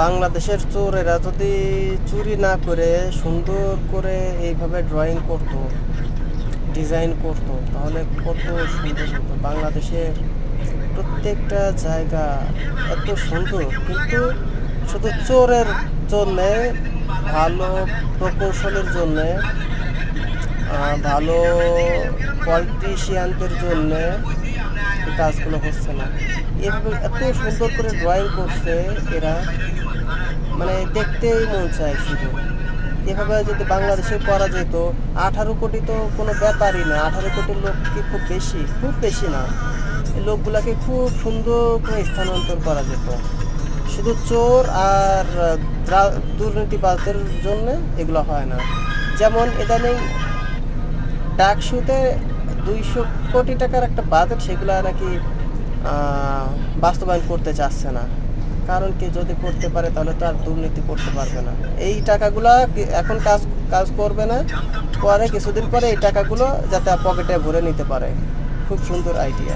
বাংলাদেশের চোরেরা যদি চুরি না করে সুন্দর করে এইভাবে ড্রয়িং করতো, ডিজাইন করতো, তাহলে কত সুন্দর হতো। বাংলাদেশের প্রত্যেকটা জায়গা এত সুন্দর, কিন্তু শুধু চোরের জন্যে, ভালো প্রকৌশলের জন্যে, ভালো পলিটিশিয়ানদের জন্যে এই কাজগুলো হচ্ছে না। এভাবে এত সুন্দর করে ড্রয়িং করছে এরা, মানে দেখতেই মন চায় শুধু। এভাবে যদি বাংলাদেশে করা যেত, 18 কোটি তো কোনো ব্যাপারই না। 18 কোটির লোক কি খুব বেশি? খুব বেশি না। এই লোকগুলাকে খুব সুন্দর করে স্থানান্তর করা যেত। শুধু চোর আর দুর্নীতিবাজদের জন্য এগুলো হয় না। যেমন ইদানিং ডাকসুতে 200 কোটি টাকার একটা বাজেট, সেগুলো নাকি বাস্তবায়ন করতে চাচ্ছে না। কারণ কি, যদি করতে পারে তাহলে তো আর দুর্নীতি করতে পারবে না। এই টাকাগুলা এখন কাজ করবে না, পরে কিছুদিন পরে এই টাকাগুলো যাতে পকেটে ভরে নিতে পারে। খুব সুন্দর আইডিয়া।